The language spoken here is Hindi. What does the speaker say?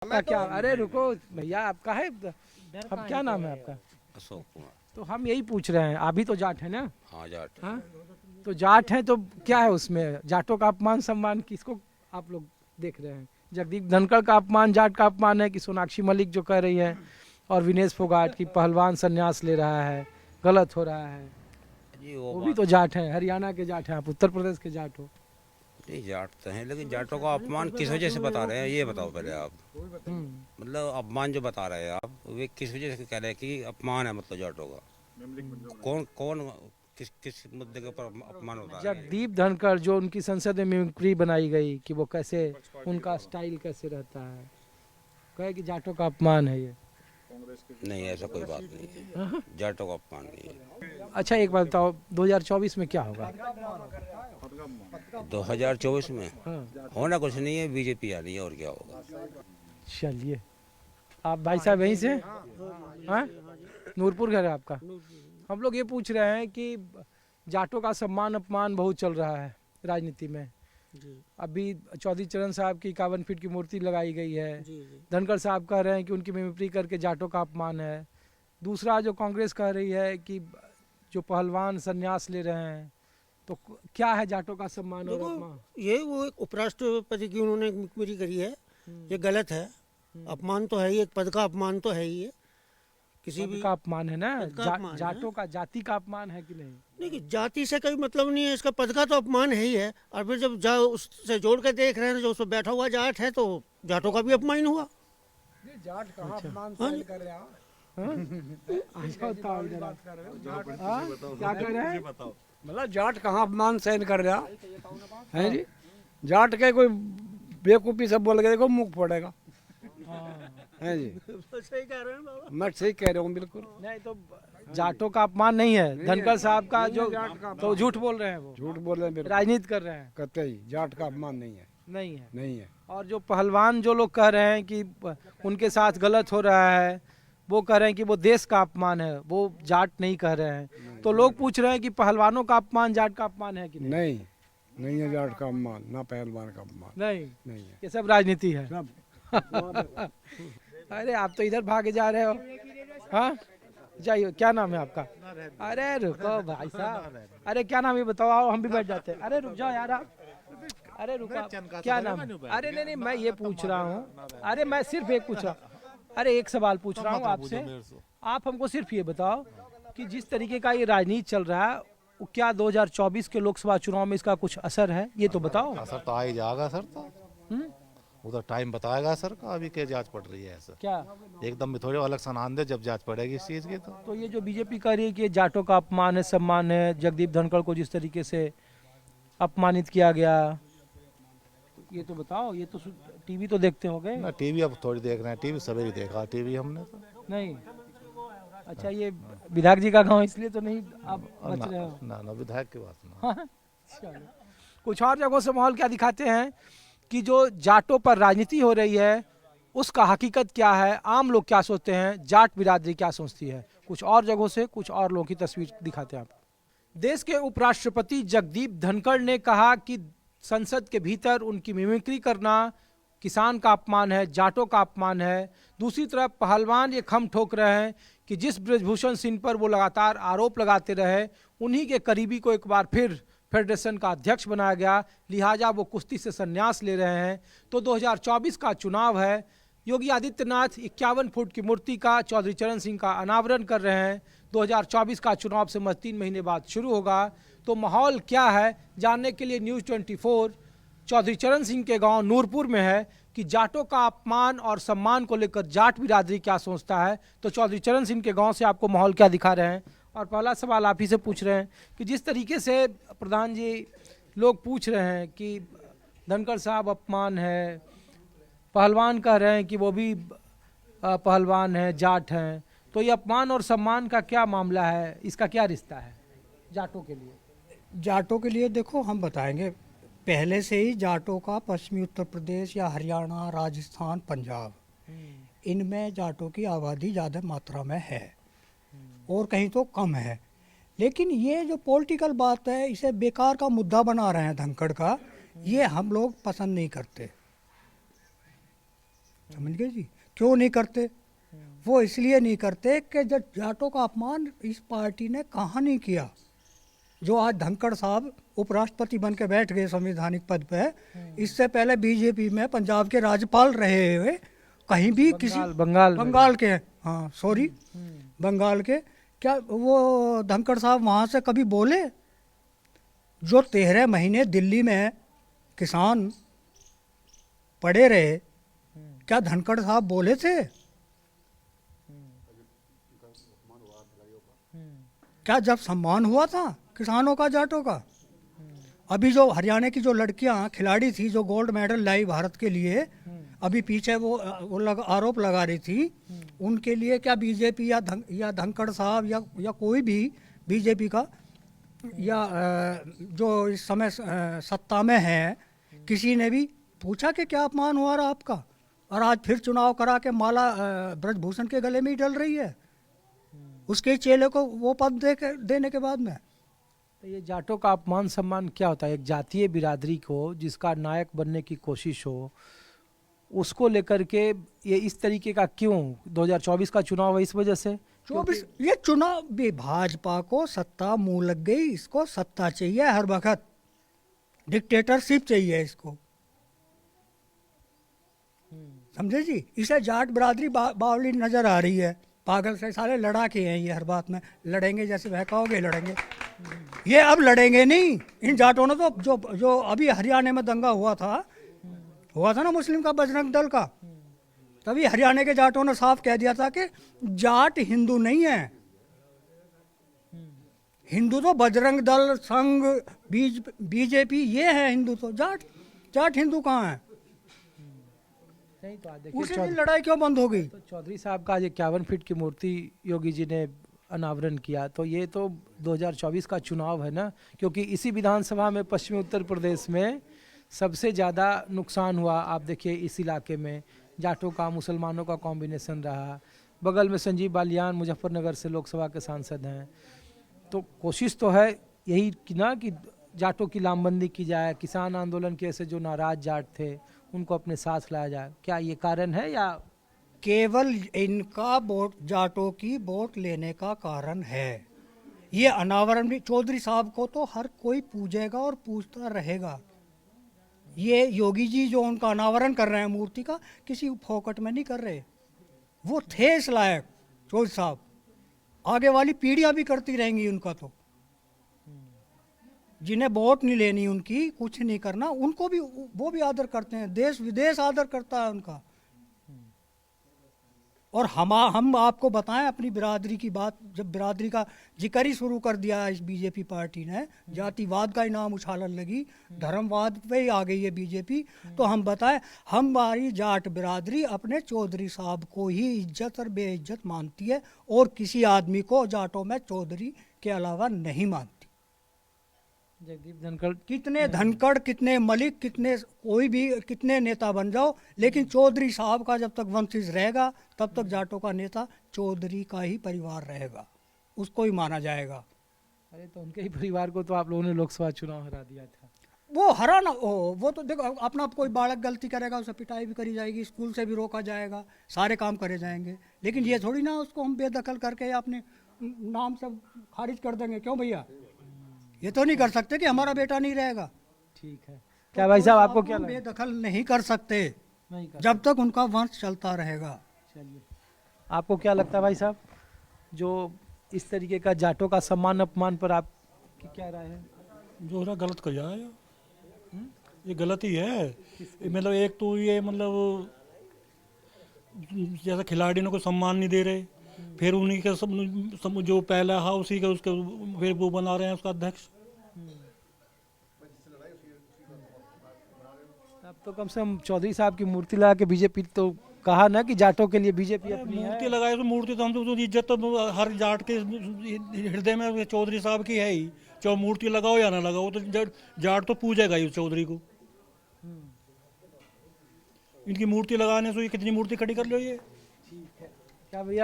आपका क्या, अरे रुको भैया, आपका है, अब क्या नाम है आपका? अशोक कुमार। तो हम यही पूछ रहे हैं, आप भी तो जाट है ना? हाँ जाट। हाँ, तो जाट हैं तो क्या है उसमें, जाटों का अपमान सम्मान किसको आप लोग देख रहे हैं? जगदीप धनखड़ का अपमान जाट का अपमान है कि सोनाक्षी मलिक जो कह रही है, और विनेश फोगाट की पहलवान संन्यास ले रहा है, गलत हो रहा है? जी वो भी तो जाट हैं, हरियाणा के जाट हैं, आप उत्तर प्रदेश के जाट हो। नहीं जाट तो हैं, लेकिन जाटों का अपमान किस वजह से बता रहे हैं ये बताओ पहले आप। मतलब अपमान जो बता रहे हैं आप, वे किस वजह से कह रहे हैं कि अपमान है, मतलब जाटों का कौन कौन किस किस मुद्दे के ऊपर अपमान होता है? जगदीप धनखड़ जो उनकी संसद में मिमिक्री बनाई गई कि वो कैसे, उनका स्टाइल कैसे रहता है, कहे कि जाटों का अपमान है ये। नहीं ऐसा कोई बात नहीं है, जाटों का अपमान नहीं है। अच्छा एक बात बताओ, 2024 में क्या होगा? 2024 में हाँ, होना कुछ नहीं है, बीजेपी आ रही है और क्या होगा। चलिए, आप भाई साहब यहीं से? हाँ, नूरपुर घर है आपका? हम लोग ये पूछ रहे हैं कि जाटों का सम्मान अपमान बहुत चल रहा है राजनीति में। अभी चौधरी चरण साहब की 51 फीट की मूर्ति लगाई गई है। धनखड़ साहब कह रहे हैं कि उनकी मिमिक्री करके जाटों का अपमान है। दूसरा जो कांग्रेस कह रही है कि जो पहलवान संन्यास ले रहे हैं, तो क्या है जाटों का सम्मान और अपमान? ये वो एक उपराष्ट्रपति की उन्होंने मुखबिरी करी है, ये गलत है। अपमान तो है ही, एक पद का अपमान तो है ही है। किसी पद भी का अपमान है ना, पद का अपमान है। जाटों का जाति का अपमान है कि नहीं? नहीं, जाति से कोई मतलब नहीं है, इसका पद का तो अपमान है ही है। और फिर जब उससे जोड़ कर देख रहे हैं, जो उसमें बैठा हुआ जाट है, तो जाटों का भी अपमान हुआ। जाट कहाँ अपमान सहन कर रहा है? क्या कह रहे हैं? मतलब जाट कहाँ अपमान सहन कर रहा है जी? जाट के कोई बेवकूफ़ी सब बोल के देखो, मुंह फोड़ेगा। है जी, सही कह रहे हैं बाबा। मैं सही कह रहा हूँ बिल्कुल। नहीं तो जाटों का अपमान नहीं है, धनखड़ साहब का जो, तो झूठ बोल रहे हैं, वो झूठ बोल रहे हैं बिल्कुल, राजनीति कर रहे हैं। कहते ही जाट का अपमान नहीं है, नहीं है। नहीं है। और जो पहलवान जो लोग कह रहे हैं कि उनके साथ गलत हो रहा है, वो कह रहे हैं कि वो देश का अपमान है, वो जाट नहीं कह रहे हैं। तो लोग पूछ रहे हैं कि पहलवानों का अपमान जाट का अपमान है कि नहीं? नहीं, नहीं है जाट का अपमान, ना पहलवान का अपमान, नहीं, नहीं है। ये सब राजनीति है। सब अरे आप तो इधर भागे जा रहे हो। हाँ, जाइए, क्या नाम है आपका? अरे रुको भाई साहब, अरे क्या नाम है बताओ, आओ हम भी बैठ जाते हैं। अरे रुक जाओ यार आप, अरे रुको, क्या नाम है? अरे नहीं नहीं, मैं ये पूछ रहा हूँ, अरे मैं सिर्फ एक पूछ रहा हूँ, अरे एक सवाल पूछ रहा हूँ आपसे। आप हमको सिर्फ ये बताओ कि जिस तरीके का ये राजनीति चल रहा है, वो क्या 2024 के लोकसभा चुनाव में इसका कुछ असर है, ये तो बताओ। असर तो आ ही जाएगा सर, तो उधर टाइम बताएगा सर का, अभी क्या जांच पड़ रही है ऐसा। क्या एकदम में थोड़े इलेक्शन आने दे, जब जांच पड़ेगी इस चीज़ की। तो ये जो बीजेपी कह रही है कि ये जाटों का अपमान है, सम्मान है, जगदीप धनखड़ को जिस तरीके से अपमानित किया गया, ये तो बताओ। ये तो टीवी तो देखते होंगे ना, टीवी अब थोड़ी देख रहे हैं, टीवी सवेरे देखा टीवी हमने तो। नहीं? अच्छा, ये विधायक जी का गांव इसलिए तो नहीं आप बच रहे हो? ना ना, विधायक की बात ना। चलो, कुछ और जगहों से माहौल क्या दिखाते हैं कि जो जाटों पर राजनीति हो रही है उसका हकीकत क्या है, आम लोग क्या सोचते हैं, जाट बिरादरी क्या सोचती है। कुछ और जगहों से कुछ और लोगों की तस्वीर दिखाते हैं आपको। देश के उपराष्ट्रपति जगदीप धनखड़ ने कहा कि संसद के भीतर उनकी मिमिक्री करना किसान का अपमान है, जाटों का अपमान है। दूसरी तरफ पहलवान ये खम ठोक रहे हैं कि जिस ब्रजभूषण सिंह पर वो लगातार आरोप लगाते रहे, उन्हीं के करीबी को एक बार फिर फेडरेशन का अध्यक्ष बनाया गया, लिहाजा वो कुश्ती से संन्यास ले रहे हैं। तो 2024 का चुनाव है, योगी आदित्यनाथ 51 फुट की मूर्ति का चौधरी चरण सिंह का अनावरण कर रहे हैं। 2024 का चुनाव से 3 महीने बाद शुरू होगा। तो माहौल क्या है, जानने के लिए न्यूज़ 24 चौधरी चरण सिंह के गांव नूरपुर में है कि जाटों का अपमान और सम्मान को लेकर जाट बिरादरी क्या सोचता है। तो चौधरी चरण सिंह के गांव से आपको माहौल क्या दिखा रहे हैं। और पहला सवाल आप ही से पूछ रहे हैं कि जिस तरीके से प्रधान जी लोग पूछ रहे हैं कि धनखड़ साहब अपमान है, पहलवान कह रहे हैं कि वो भी पहलवान है, जाट हैं, तो ये अपमान और सम्मान का क्या मामला है, इसका क्या रिश्ता है जाटों के लिए? जाटों के लिए देखो, हम बताएंगे। पहले से ही जाटों का पश्चिमी उत्तर प्रदेश या हरियाणा, राजस्थान, पंजाब, इनमें जाटों की आबादी ज़्यादा मात्रा में है और कहीं तो कम है। लेकिन ये जो पॉलिटिकल बात है, इसे बेकार का मुद्दा बना रहे हैं धनखड़ का, ये हम लोग पसंद नहीं करते। समझ गए जी। क्यों नहीं करते? वो इसलिए नहीं करते कि जब जाटों का अपमान इस पार्टी ने कहाँ नहीं किया। जो आज धनखड़ साहब उपराष्ट्रपति बन के बैठ गए संवैधानिक पद पे, इससे पहले बीजेपी में पंजाब के राज्यपाल रहे हुए कहीं भी किसी बंगाल के, हाँ सॉरी, बंगाल के, क्या वो धनखड़ साहब वहाँ से कभी बोले? जो 13 महीने दिल्ली में किसान पड़े रहे, क्या धनखड़ साहब बोले थे? क्या जब सम्मान हुआ था किसानों का, जाटों का? अभी जो हरियाणा की जो लड़कियां खिलाड़ी थी जो गोल्ड मेडल लाई भारत के लिए, अभी पीछे वो आरोप लगा रही थी, उनके लिए क्या बीजेपी या धनखड़ साहब या कोई भी बीजेपी का या जो इस समय सत्ता में है, किसी ने भी पूछा कि क्या अपमान हुआ रहा आपका? और आज फिर चुनाव करा के माला ब्रजभूषण के गले में ही डल रही है, उसके चेले को वो पद देने के बाद में। तो ये जाटों का अपमान सम्मान क्या होता है? एक जातीय बिरादरी को जिसका नायक बनने की कोशिश हो, उसको लेकर के ये इस तरीके का क्यों? 2024 का चुनाव है इस वजह से? 24 ये चुनाव भी भाजपा को सत्ता मुंह लग गई, इसको सत्ता चाहिए हर वक्त, डिक्टेटरशिप चाहिए इसको, समझे जी। इसे जाट बिरादरी बावली नजर आ रही है, पागल से साले लड़ा के हैं ये, हर बात में लड़ेंगे, जैसे बहकाओगे लड़ेंगे। ये अब लड़ेंगे नहीं। इन जाटों ने तो जो अभी हरियाणा में दंगा हुआ था ना मुस्लिम का, बजरंग दल का, तभी हरियाणा के जाटों ने साफ कह दिया था कि जाट हिंदू नहीं है, हिंदू तो बजरंग दल, संघ, बीजेपी ये है हिंदू, तो जाट हिंदू कहाँ है? नहीं तो आज देखिए उसी दिन लड़ाई क्यों बंद हो गई? तो चौधरी साहब का आज 51 फीट की मूर्ति योगी जी ने अनावरण किया, तो ये तो 2024 का चुनाव है ना, क्योंकि इसी विधानसभा में पश्चिमी उत्तर प्रदेश में सबसे ज़्यादा नुकसान हुआ। आप देखिए इस इलाके में जाटों का मुसलमानों का कॉम्बिनेशन रहा, बगल में संजीव बालियान मुजफ्फरनगर से लोकसभा के सांसद हैं, तो कोशिश तो है यही कि ना कि जाटों की लामबंदी की जाए, किसान आंदोलन के ऐसे जो नाराज जाट थे उनको अपने साथ लाया जाए। क्या ये कारण है या केवल इनका वोट, जाटों की वोट लेने का कारण है? ये अनावरण भी चौधरी साहब को तो हर कोई पूजेगा और पूछता रहेगा। ये योगी जी जो उनका अनावरण कर रहे हैं मूर्ति का, किसी फोकट में नहीं कर रहे, वो थे इस लायक चौधरी साहब, आगे वाली पीढ़ियां भी करती रहेंगी उनका। तो जिन्हें वोट नहीं लेनी, उनकी कुछ नहीं करना, उनको भी वो भी आदर करते हैं, देश विदेश आदर करता है उनका। और हम आपको बताएं अपनी बिरादरी की बात, जब बिरादरी का जिक्र ही शुरू कर दिया इस बीजेपी पार्टी ने, जातिवाद का ही नाम उछालन लगी, धर्मवाद पे ही आ गई है बीजेपी, तो हम बताएं हमारी जाट बिरादरी अपने चौधरी साहब को ही इज्जत और बेइज्जत मानती है, और किसी आदमी को जाटों में चौधरी के अलावा नहीं मानती। जगदीप धनखड़ कितने धनखड़, कितने मलिक, कितने कोई भी, कितने नेता बन जाओ, लेकिन चौधरी साहब का जब तक वंशज रहेगा तब तक जाटों का नेता चौधरी का ही परिवार रहेगा, उसको ही माना जाएगा। अरे तो उनके ही परिवार को तो आप लोगों ने लोकसभा चुनाव हरा दिया था। वो हरा ना, वो तो देखो अपना कोई बालक गलती करेगा उसे पिटाई भी करी जाएगी, स्कूल से भी रोका जाएगा, सारे काम करे जाएंगे, लेकिन ये थोड़ी ना उसको हम बेदखल करके अपने नाम से खारिज कर देंगे। क्यों भैया? ये तो नहीं कर सकते कि हमारा बेटा नहीं रहेगा। ठीक है, क्या भाई साहब आपको क्या लगा? बेदखल नहीं कर सकते नहीं कर, जब तक उनका वंश चलता रहेगा। चलिए, आपको क्या लगता है भाई साहब, जो इस तरीके का जाटों का सम्मान अपमान पर आपकी क्या राय है? जो है गलत कर जाए, ये गलत ही है। मतलब एक तो ये मतलब जैसा खिलाड़ी को सम्मान नहीं दे रहे, फिर उन्हीं का सब जो पहला है उसी का उसके फिर वो बना रहे हैं उसका अध्यक्ष। अब तो कम से कम चौधरी साहब की मूर्ति लगा के बीजेपी तो कहा ना कि जाटों के लिए बीजेपी अपनी है। मूर्ति लगाए तो मूर्ति तो हम तो इज्जत तो हर जाट के हृदय में चौधरी साहब की है ही, चाहे मूर्ति लगाओ या ना लगाओ, तो जाट तो पूजेगा ही उस चौधरी को। इनकी मूर्ति लगाने से कितनी मूर्ति खड़ी कर लो ये। क्या भैया